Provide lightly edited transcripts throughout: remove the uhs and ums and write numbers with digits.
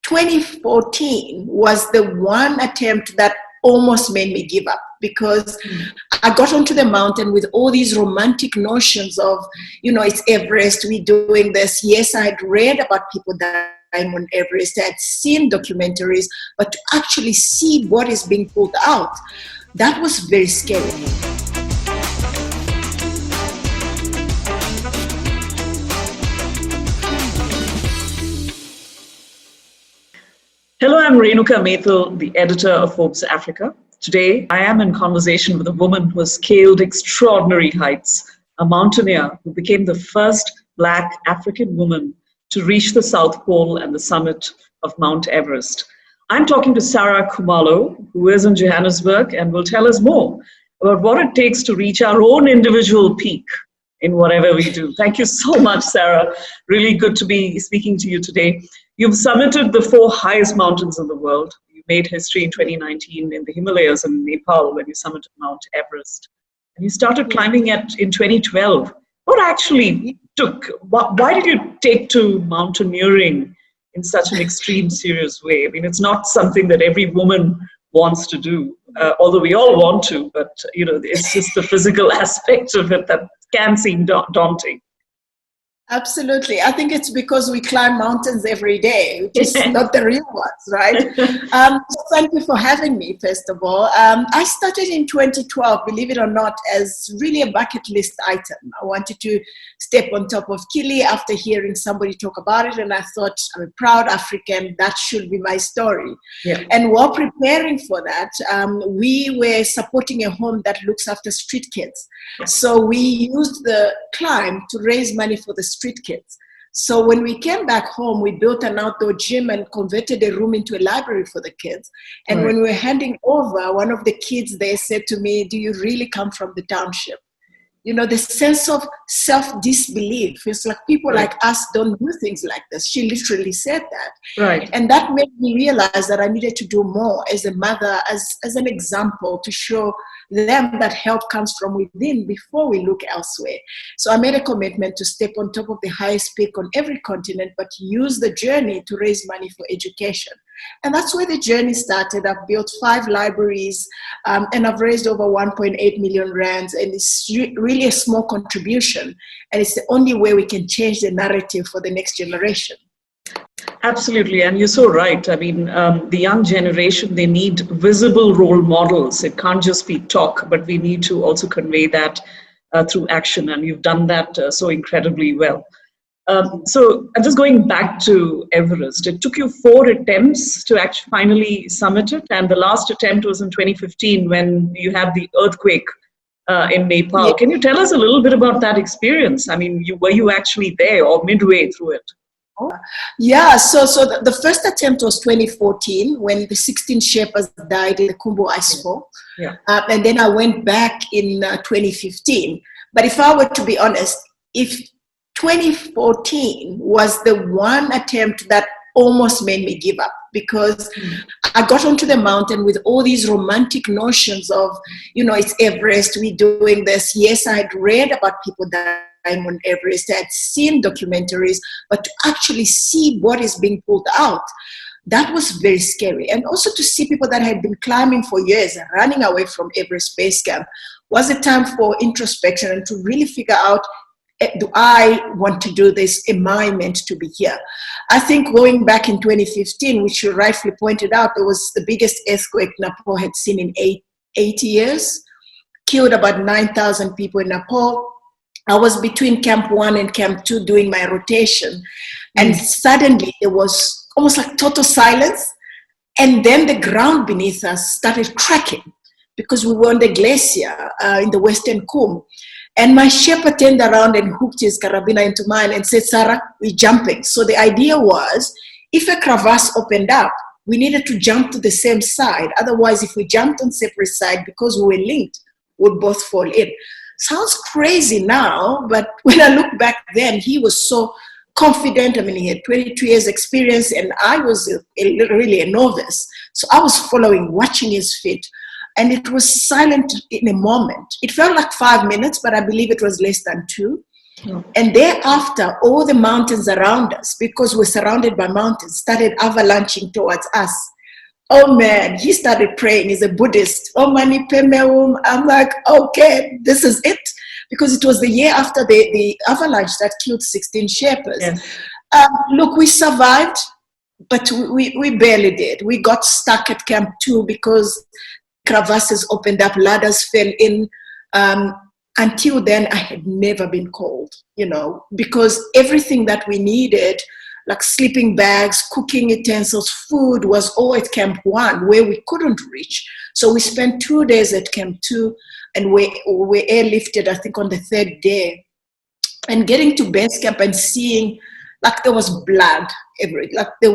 2014 was the one attempt that almost made me give up, because I got onto the mountain with all these romantic notions of, it's Everest, we're doing this. Yes, I had read about people dying on Everest, I had seen documentaries, but to actually see what is being pulled out, that was very scary. Hello, I'm Renuka Methil, the editor of Forbes Africa. Today, I am in conversation with a woman who has scaled extraordinary heights, a mountaineer who became the first Black African woman to reach the South Pole and the summit of Mount Everest. I'm talking to Saray Khumalo, who is in Johannesburg and will tell us more about what it takes to reach our own individual peak in whatever we do. Thank you so much, Sarah. Really good to be speaking to you today. You've summited the 4 highest mountains in the world. You made history in 2019 in the Himalayas and Nepal when you summited Mount Everest. And you started climbing in 2012. What actually why did you take to mountaineering in such an extreme, serious way? I mean, it's not something that every woman wants to do, although we all want to, but it's just the physical aspect of it that can seem daunting. Absolutely. I think it's because we climb mountains every day, which is not the real ones, right? Thank you for having me, first of all. I started in 2012, believe it or not, as really a bucket list item. I wanted to step on top of Kili after hearing somebody talk about it, and I thought, I'm a proud African, that should be my story. Yeah. And while preparing for that, we were supporting a home that looks after street kids. So we used the climb to raise money for the street kids. So when we came back home, we built an outdoor gym and converted a room into a library for the kids. And right. When we were handing over, one of the kids there said to me, "Do you really come from the township?" The sense of self-disbelief. It's like people right. like us don't do things like this. She literally said that. Right. And that made me realize that I needed to do more as a mother, as an example, to show them that help comes from within before we look elsewhere. So I made a commitment to step on top of the highest peak on every continent, but use the journey to raise money for education. And that's where the journey started. I've built 5 libraries, and I've raised over 1.8 million rands, and it's really a small contribution. And it's the only way we can change the narrative for the next generation. Absolutely, and you're so right. I mean, the young generation, they need visible role models. It can't just be talk, but we need to also convey that through action, and you've done that so incredibly well. So just going back to Everest, it took you 4 attempts to actually finally summit it, and the last attempt was in 2015 when you had the earthquake in Nepal. Yeah. Can you tell us a little bit about that experience? I mean, were you actually there or midway through it? Yeah, so the first attempt was 2014 when the 16 Sherpas died in the Kumbu ice fall. Yeah. And then I went back in 2015. But if I were to be honest, if 2014 was the one attempt that almost made me give up, because I got onto the mountain with all these romantic notions of, it's Everest, we're doing this. Yes, I had read about people dying on Everest, I had seen documentaries, but to actually see what is being pulled out, that was very scary. And also to see people that had been climbing for years and running away from Everest Base Camp was a time for introspection and to really figure out, do I want to do this? Am I meant to be here? I think going back in 2015, which you rightfully pointed out, it was the biggest earthquake Nepal had seen in 80 years, killed about 9,000 people in Nepal. I was between Camp 1 and Camp 2 doing my rotation, and suddenly there was almost like total silence, and then the ground beneath us started cracking because we were on the glacier in the Western Kum. And my Sherpa turned around and hooked his carabiner into mine and said, "Sarah, we're jumping." So the idea was, if a crevasse opened up, we needed to jump to the same side. Otherwise, if we jumped on separate side, because we were linked, we'd both fall in. Sounds crazy now, but when I look back then, he was so confident. I mean, he had 22 years experience, and I was really a novice. So I was following, watching his feet. And it was silent in a moment. It felt like 5 minutes, but I believe it was less than 2. And thereafter, all the mountains around us, because we're surrounded by mountains, started avalanching towards us. Oh man, he started praying. He's a Buddhist. Oh, mani pemeum. I'm like, okay, this is it. Because it was the year after the avalanche that killed 16 Sherpas. Yes. Look, we survived, but we barely did. We got stuck at Camp 2 because crevasses opened up, ladders fell in. Until then, I had never been cold, because everything that we needed, like sleeping bags, cooking utensils, food, was all at Camp 1 where we couldn't reach. So we spent 2 days at Camp 2 and we airlifted, I think, on the 3rd day. And getting to base camp and seeing, like, there was blood everywhere. Like, it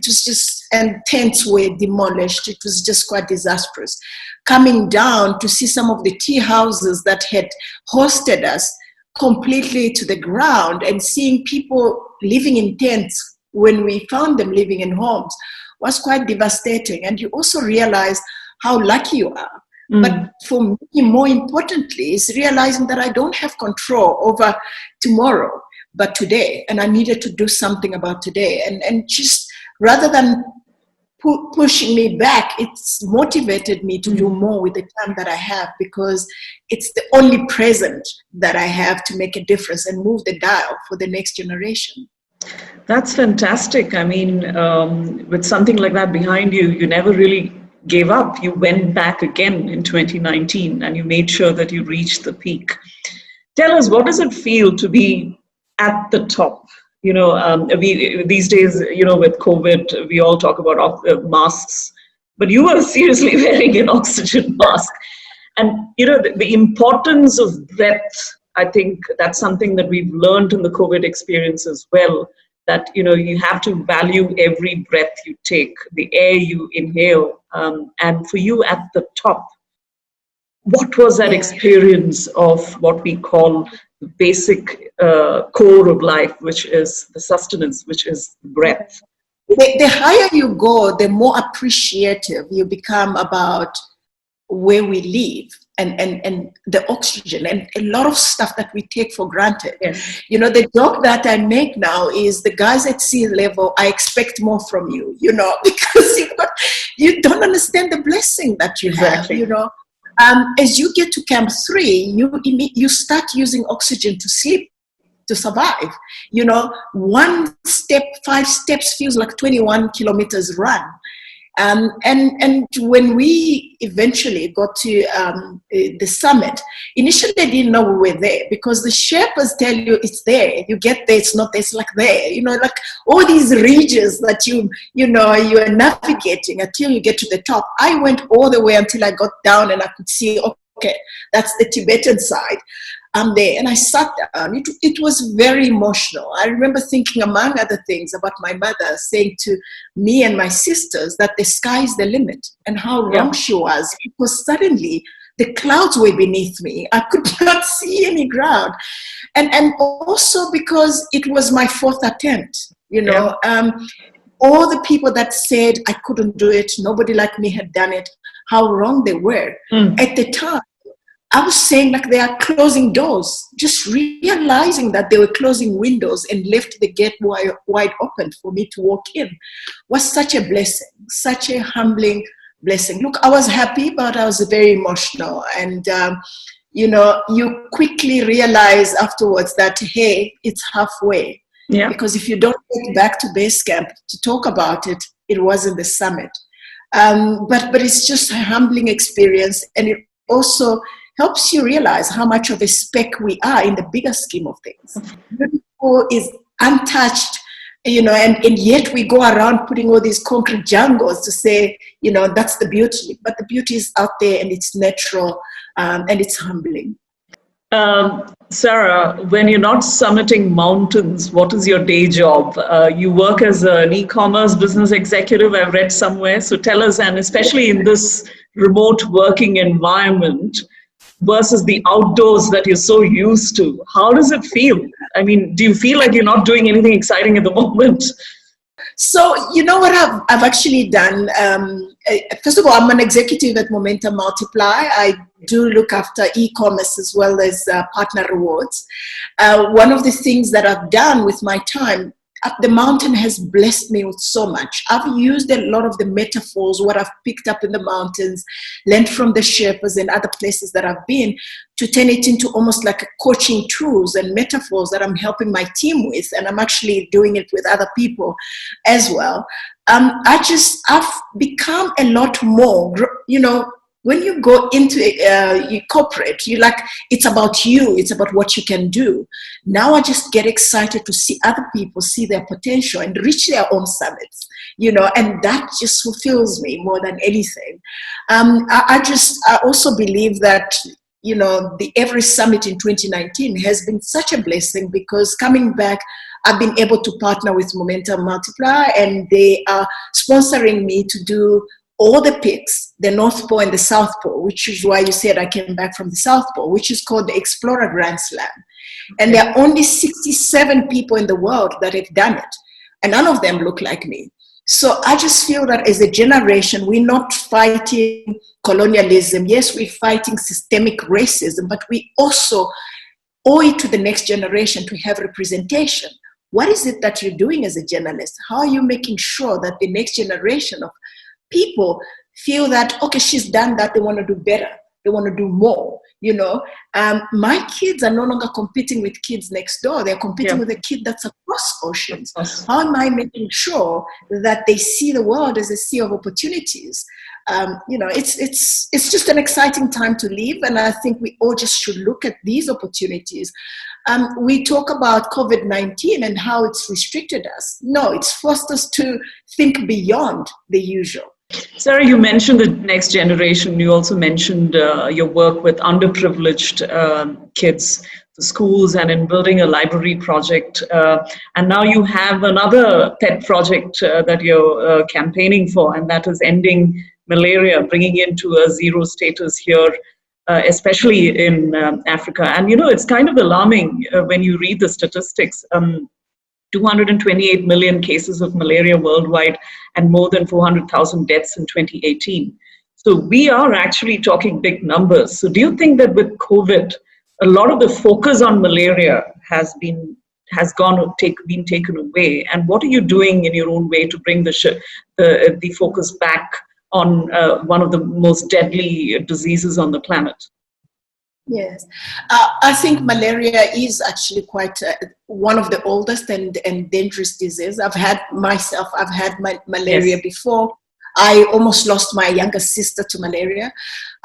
was just, and tents were demolished. It was just quite disastrous. Coming down to see some of the tea houses that had hosted us completely to the ground, and seeing people living in tents when we found them living in homes was quite devastating. And you also realize how lucky you are. But for me, more importantly, is realizing that I don't have control over tomorrow, but today. And I needed to do something about today. And just rather than pushing me back, it's motivated me to do more with the time that I have, because it's the only present that I have to make a difference and move the dial for the next generation. That's fantastic. I mean, with something like that behind you, you never really gave up. You went back again in 2019 and you made sure that you reached the peak. Tell us, what does it feel to be at the top? These days, with COVID, we all talk about masks, but you were seriously wearing an oxygen mask. And, the importance of breath, I think that's something that we've learned in the COVID experience as well, that, you have to value every breath you take, the air you inhale. And for you at the top, what was that experience of what we call the basic core of life, which is the sustenance, which is breath? The higher you go, the more appreciative you become about where we live and the oxygen and a lot of stuff that we take for granted. Yes. The joke that I make now is, the guys at sea level, I expect more from you, because you don't understand the blessing that you Exactly. have, as you get to Camp 3, you start using oxygen to sleep, to survive. 1 step, 5 steps feels like 21 kilometers run. And when we eventually got to the summit, initially I didn't know we were there, because the Sherpas tell you it's there. You get there, it's not there, it's like there. Like all these regions that you are navigating until you get to the top. I went all the way until I got down and I could see, okay, that's the Tibetan side. I'm there, and I sat down. It was very emotional. I remember thinking, among other things, about my mother saying to me and my sisters that the sky is the limit, and how wrong she was, because suddenly the clouds were beneath me. I could not see any ground. And also because it was my 4th attempt, all the people that said I couldn't do it, nobody like me had done it, how wrong they were. At the time, I was saying, like, they are closing doors. Just realizing that they were closing windows and left the gate wide open for me to walk in was such a blessing, such a humbling blessing. Look, I was happy, but I was very emotional. And, you quickly realize afterwards that, hey, it's halfway. Yeah. Because if you don't get back to base camp to talk about it, it wasn't the summit. But it's just a humbling experience. And it also helps you realize how much of a speck we are in the bigger scheme of things. Beautiful is untouched, and yet we go around putting all these concrete jungles to say, that's the beauty. But the beauty is out there, and it's natural, and it's humbling. Sarah, when you're not summiting mountains, what is your day job? You work as an e-commerce business executive, I've read somewhere. So tell us, and especially in this remote working environment, versus the outdoors that you're so used to, how does it feel? I mean, do you feel like you're not doing anything exciting at the moment? So, you know what I've actually done? First of all, I'm an executive at Momentum Multiply. I do look after e-commerce as well as partner rewards. One of the things that I've done with my time, up the mountain has blessed me with so much. I've used a lot of the metaphors, what I've picked up in the mountains, learned from the Sherpas and other places that I've been, to turn it into almost like a coaching tools and metaphors that I'm helping my team with, and I'm actually doing it with other people as well. I've become a lot more, when you go into corporate, you like, it's about you, it's about what you can do. Now I just get excited to see other people see their potential and reach their own summits, and that just fulfills me more than anything. I also believe that, the Everest Summit in 2019 has been such a blessing, because coming back, I've been able to partner with Momentum Multiply, and they are sponsoring me to do all the peaks, the North Pole and the South Pole, which is why you said I came back from the South Pole, which is called the Explorer Grand Slam. And there are only 67 people in the world that have done it, and none of them look like me. So I just feel that as a generation, we're not fighting colonialism. Yes, we're fighting systemic racism, but we also owe it to the next generation to have representation. What is it that you're doing as a journalist? How are you making sure that the next generation of people feel that, okay, she's done that, they want to do better, they want to do more, my kids are no longer competing with kids next door, they're competing with a kid that's across oceans. How am I making sure that they see the world as a sea of opportunities? It's just an exciting time to live, and I think we all just should look at these opportunities. We talk about COVID-19 and how it's restricted us. No, it's forced us to think beyond the usual. Sarah, you mentioned the next generation. You also mentioned your work with underprivileged kids, the schools, and in building a library project. And now you have another pet project that you're campaigning for, and that is ending malaria, bringing it to a zero status here, especially in Africa. And, it's kind of alarming when you read the statistics. 228 million cases of malaria worldwide and more than 400,000 deaths in 2018. So we are actually talking big numbers. So do you think that with COVID, a lot of the focus on malaria been taken away? And what are you doing in your own way to bring the focus back on one of the most deadly diseases on the planet? Yes, I think malaria is actually quite one of the oldest and dangerous diseases. I've had malaria before. I almost lost my younger sister to malaria.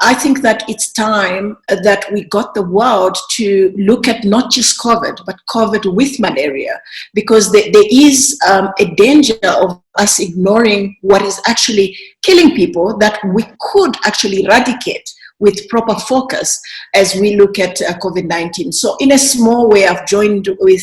I think that it's time that we got the world to look at not just COVID, but COVID with malaria, because there is a danger of us ignoring what is actually killing people that we could actually eradicate with proper focus as we look at COVID-19. So in a small way, I've joined with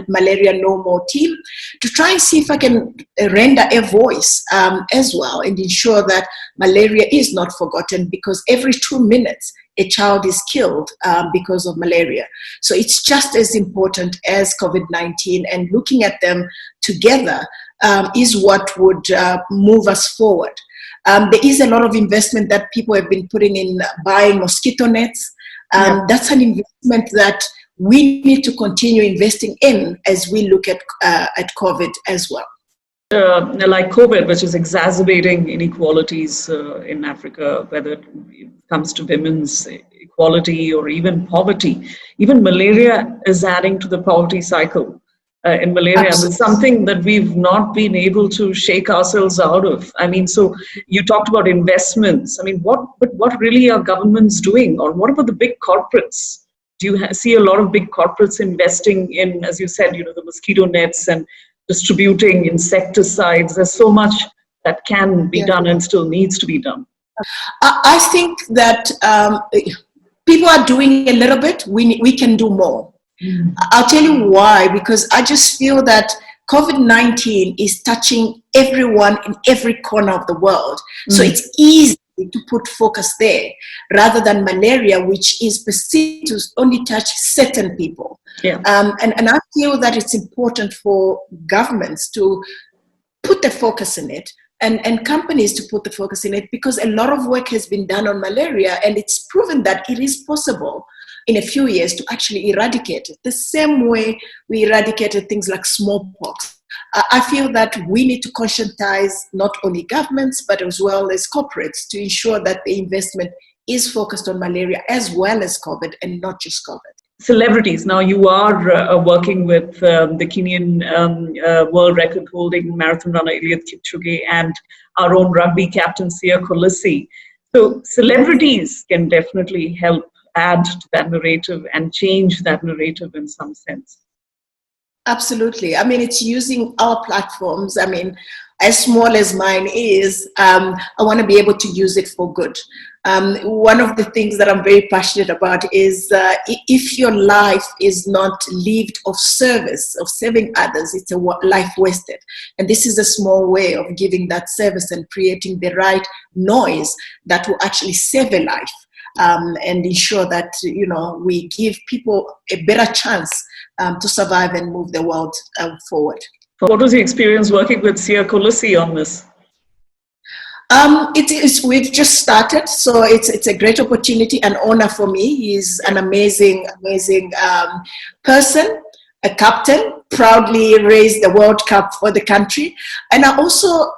Malaria No More team to try and see if I can render a voice as well and ensure that malaria is not forgotten, because every 2 minutes, a child is killed because of malaria. So it's just as important as COVID-19, and looking at them together is what would move us forward. There is a lot of investment that people have been putting in buying mosquito nets. That's an investment that we need to continue investing in as we look at COVID as well. Like COVID, which is exacerbating inequalities in Africa, whether it comes to women's equality or even poverty. Even malaria is adding to the poverty cycle. In malaria, and it's something that we've not been able to shake ourselves out of. I mean, so you talked about investments. I mean, what really are governments doing? Or what about the big corporates? Do you see a lot of big corporates investing in, as you said, the mosquito nets and distributing insecticides? There's so much that can be done and still needs to be done. I think that people are doing a little bit. We can do more. I'll tell you why, because I just feel that COVID-19 is touching everyone in every corner of the world. So it's easy to put focus there rather than malaria, which is perceived to only touch certain people. And I feel that it's important for governments to put the focus in it, and companies to put the focus in it, because a lot of work has been done on malaria, and it's proven that it is possible in a few years to actually eradicate it. The same way we eradicated things like smallpox. I feel that we need to conscientize not only governments, but as well as corporates to ensure that the investment is focused on malaria as well as COVID, and not just COVID. Celebrities. Now, you are working with the Kenyan world record holding marathon runner Eliud Kipchoge and our own rugby captain Siya Kolisi. So celebrities can definitely help add to that narrative and change that narrative in some sense. Absolutely. I mean, it's using our platforms. I mean, as small as mine is, I want to be able to use it for good. One of the things that I'm very passionate about is if your life is not lived of service, of serving others, it's a life wasted. And this is a small way of giving that service and creating the right noise that will actually save a life. And ensure that, we give people a better chance to survive and move the world forward. What was your experience working with Siya Kolisi on this? We've just started, so it's a great opportunity, an honor for me. He's an amazing person, a captain, proudly raised the World Cup for the country. And I also,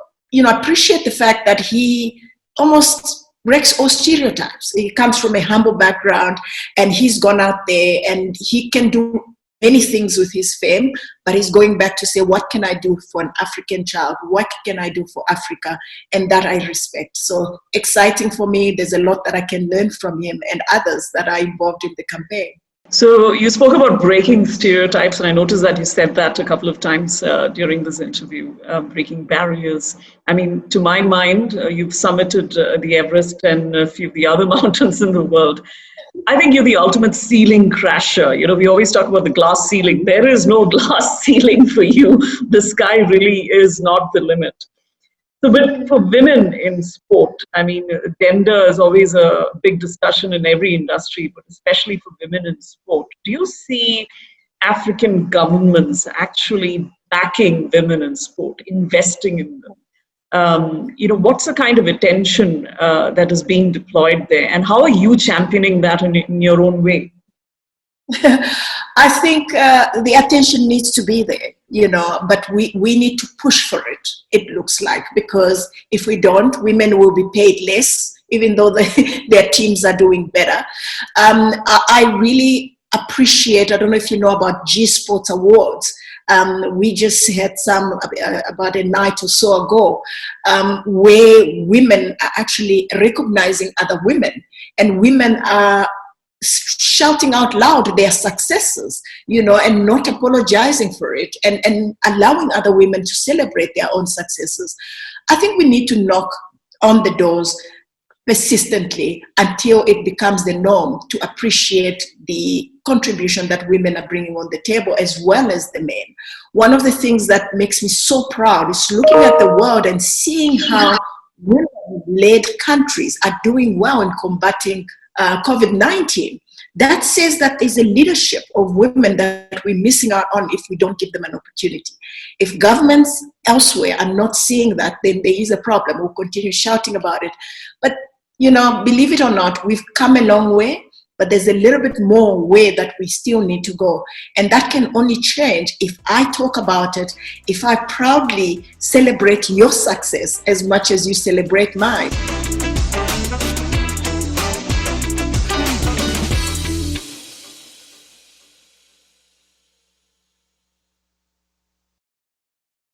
appreciate the fact that he almost breaks all stereotypes. He comes from a humble background, and he's gone out there and he can do many things with his fame, but he's going back to say, what can I do for an African child? What can I do for Africa? And that I respect. So exciting for me. There's a lot that I can learn from him and others that are involved in the campaign. So you spoke about breaking stereotypes, and I noticed that you said that a couple of times during this interview, breaking barriers. I mean, to my mind, you've summited the Everest and a few of the other mountains in the world. I think you're the ultimate ceiling crasher. We always talk about the glass ceiling. There is no glass ceiling for you. The sky really is not the limit. So, but for women in sport, I mean, gender is always a big discussion in every industry, but especially for women in sport. Do you see African governments actually backing women in sport, investing in them? What's the kind of attention that is being deployed there, and how are you championing that in your own way? I think the attention needs to be there, but we need to push for it, it looks like, because if we don't, women will be paid less, even though their teams are doing better. I really appreciate, I don't know if you know about G Sports Awards. We just had some about a night or so ago where women are actually recognizing other women, and women are shouting out loud their successes, and not apologizing for it, and allowing other women to celebrate their own successes. I think we need to knock on the doors persistently until it becomes the norm to appreciate the contribution that women are bringing on the table, as well as the men. One of the things that makes me so proud is looking at the world and seeing how women-led countries are doing well in combating COVID-19. That says that there's a leadership of women that we're missing out on if we don't give them an opportunity. If governments elsewhere are not seeing that, then there is a problem. We'll continue shouting about it. But, believe it or not, we've come a long way, but there's a little bit more way that we still need to go. And that can only change if I talk about it, if I proudly celebrate your success as much as you celebrate mine.